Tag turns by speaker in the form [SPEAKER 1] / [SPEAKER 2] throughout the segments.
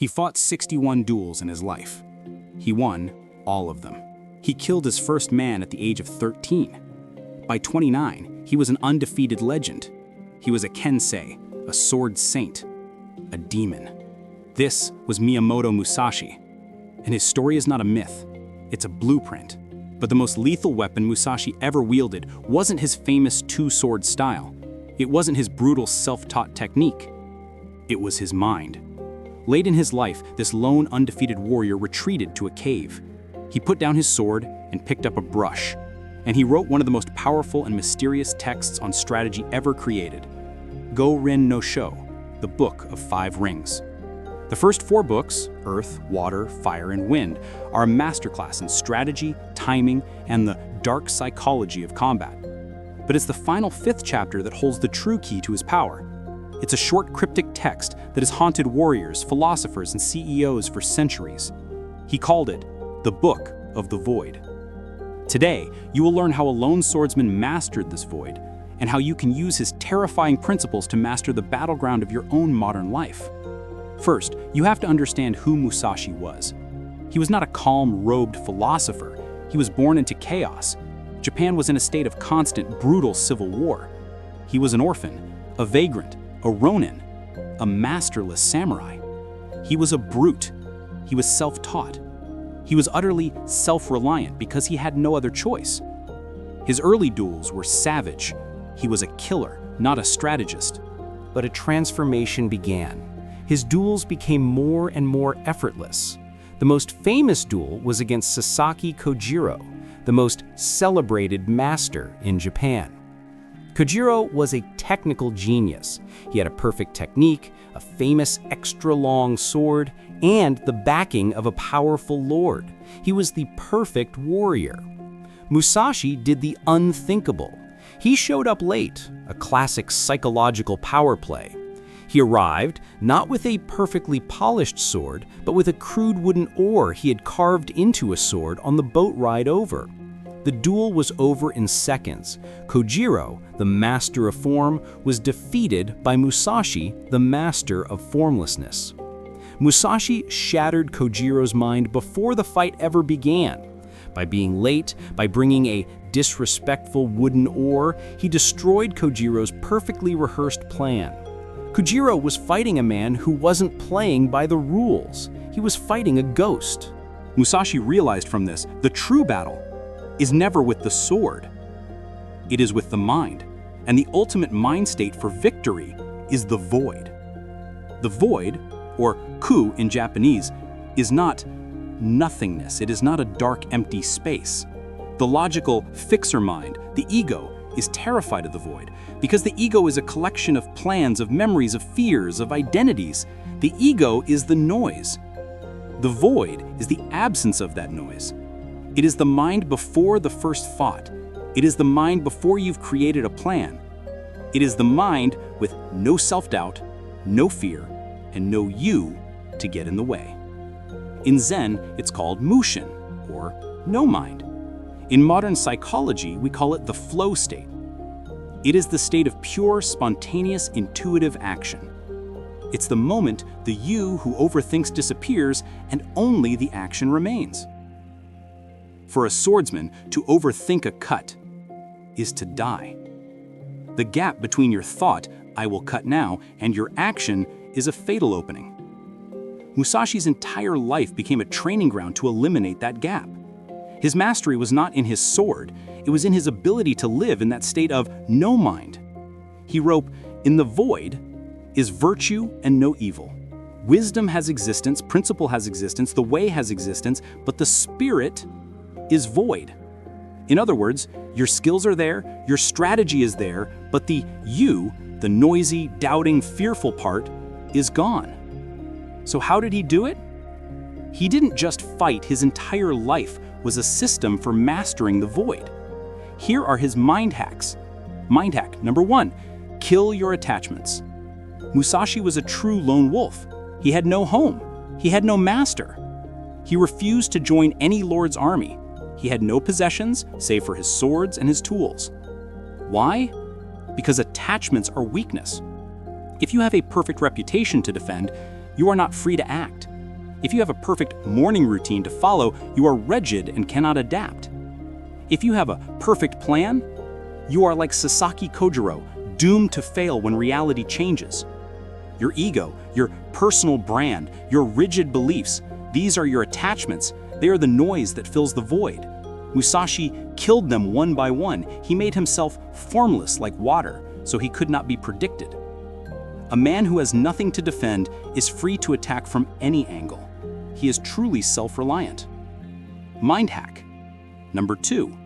[SPEAKER 1] He fought 61 duels in his life. He won all of them. He killed his first man at the age of 13. By 29, he was an undefeated legend. He was a kensei, a sword saint, a demon. This was Miyamoto Musashi. And his story is not a myth, it's a blueprint. But the most lethal weapon Musashi ever wielded wasn't his famous two-sword style. It wasn't his brutal self-taught technique. It was his mind. Late in his life, this lone undefeated warrior retreated to a cave. He put down his sword and picked up a brush, and he wrote one of the most powerful and mysterious texts on strategy ever created, Go-Rin no Sho, the Book of 5 Rings. The first 4 books, Earth, Water, Fire, and Wind, are a masterclass in strategy, timing, and the dark psychology of combat. But it's the final 5th chapter that holds the true key to his power. It's a short cryptic text that has haunted warriors, philosophers, and CEOs for centuries. He called it the Book of the Void. Today, you will learn how a lone swordsman mastered this void, and how you can use his terrifying principles to master the battleground of your own modern life. First, you have to understand who Musashi was. He was not a calm, robed philosopher. He was born into chaos. Japan was in a state of constant, brutal civil war. He was an orphan, a vagrant, a ronin, a masterless samurai. He was a brute. He was self-taught. He was utterly self-reliant because he had no other choice. His early duels were savage. He was a killer, not a strategist.
[SPEAKER 2] But a transformation began. His duels became more and more effortless. The most famous duel was against Sasaki Kojiro, the most celebrated master in Japan. Kojiro was a technical genius. He had a perfect technique, a famous extra-long sword, and the backing of a powerful lord. He was the perfect warrior. Musashi did the unthinkable. He showed up late, a classic psychological power play. He arrived not with a perfectly polished sword, but with a crude wooden oar he had carved into a sword on the boat ride over. The duel was over in seconds. Kojiro, the master of form, was defeated by Musashi, the master of formlessness. Musashi shattered Kojiro's mind before the fight ever began. By being late, by bringing a disrespectful wooden oar, he destroyed Kojiro's perfectly rehearsed plan. Kojiro was fighting a man who wasn't playing by the rules. He was fighting a ghost.
[SPEAKER 1] Musashi realized from this, the true battle is never with the sword. It is with the mind. And the ultimate mind state for victory is the void. The void, or ku in Japanese, is not nothingness. It is not a dark, empty space. The logical fixer mind, the ego, is terrified of the void because the ego is a collection of plans, of memories, of fears, of identities. The ego is the noise. The void is the absence of that noise. It is the mind before the first thought. It is the mind before you've created a plan. It is the mind with no self-doubt, no fear, and no you to get in the way. In Zen, it's called mushin, or no mind. In modern psychology, we call it the flow state. It is the state of pure, spontaneous, intuitive action. It's the moment the you who overthinks disappears and only the action remains. For a swordsman, to overthink a cut is to die. The gap between your thought, I will cut now, and your action is a fatal opening. Musashi's entire life became a training ground to eliminate that gap. His mastery was not in his sword, it was in his ability to live in that state of no mind. He wrote, "In the void is virtue and no evil. Wisdom has existence, principle has existence, the way has existence, but the spirit is void." In other words, your skills are there, your strategy is there, but the you, the noisy, doubting, fearful part, is gone. So how did he do it? He didn't just fight, his entire life was a system for mastering the void. Here are his mind hacks. Mind hack number 1, kill your attachments. Musashi was a true lone wolf. He had no home. He had no master. He refused to join any lord's army. He had no possessions, save for his swords and his tools. Why? Because attachments are weakness. If you have a perfect reputation to defend, you are not free to act. If you have a perfect morning routine to follow, you are rigid and cannot adapt. If you have a perfect plan, you are like Sasaki Kojiro, doomed to fail when reality changes. Your ego, your personal brand, your rigid beliefs, these are your attachments. They are the noise that fills the void. Musashi killed them one by one. He made himself formless like water, so he could not be predicted. A man who has nothing to defend is free to attack from any angle. He is truly self-reliant. Mind hack. Number 2.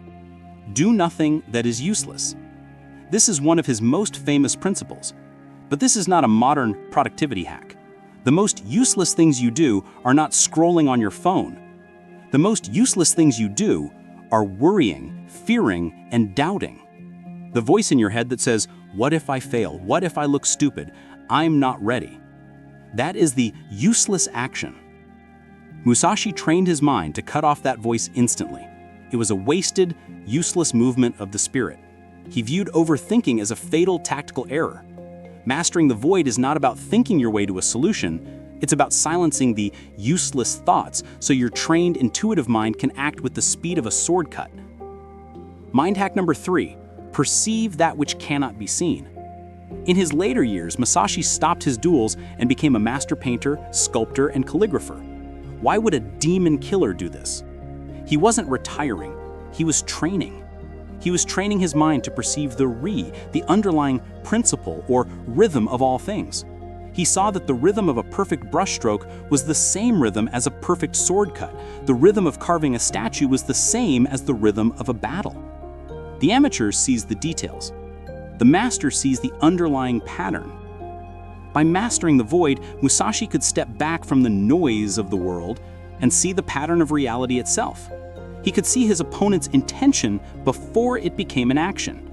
[SPEAKER 1] Do nothing that is useless. This is one of his most famous principles, but this is not a modern productivity hack. The most useless things you do are not scrolling on your phone. The most useless things you do are worrying, fearing, and doubting. The voice in your head that says, "What if I fail? What if I look stupid? I'm not ready." That is the useless action. Musashi trained his mind to cut off that voice instantly. It was a wasted, useless movement of the spirit. He viewed overthinking as a fatal tactical error. Mastering the void is not about thinking your way to a solution. It's about silencing the useless thoughts so your trained intuitive mind can act with the speed of a sword cut. Mind hack number 3, perceive that which cannot be seen. In his later years, Musashi stopped his duels and became a master painter, sculptor, and calligrapher. Why would a demon killer do this? He wasn't retiring, he was training. He was training his mind to perceive the underlying principle or rhythm of all things. He saw that the rhythm of a perfect brushstroke was the same rhythm as a perfect sword cut. The rhythm of carving a statue was the same as the rhythm of a battle. The amateur sees the details. The master sees the underlying pattern. By mastering the void, Musashi could step back from the noise of the world and see the pattern of reality itself. He could see his opponent's intention before it became an action.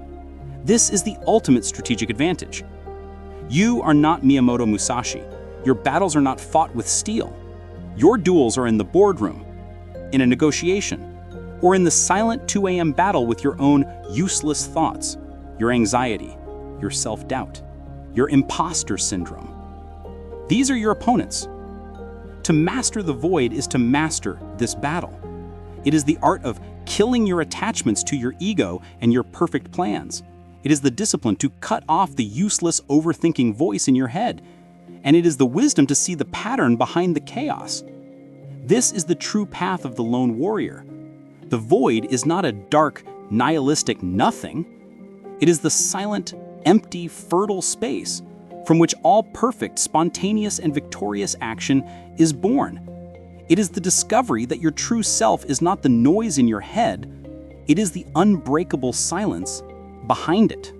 [SPEAKER 1] This is the ultimate strategic advantage. You are not Miyamoto Musashi. Your battles are not fought with steel. Your duels are in the boardroom, in a negotiation, or in the silent 2 a.m. battle with your own useless thoughts, your anxiety, your self-doubt, your imposter syndrome. These are your opponents. To master the void is to master this battle. It is the art of killing your attachments to your ego and your perfect plans. It is the discipline to cut off the useless overthinking voice in your head. And it is the wisdom to see the pattern behind the chaos. This is the true path of the lone warrior. The void is not a dark, nihilistic nothing. It is the silent, empty, fertile space from which all perfect, spontaneous, and victorious action is born. It is the discovery that your true self is not the noise in your head, it is the unbreakable silence behind it.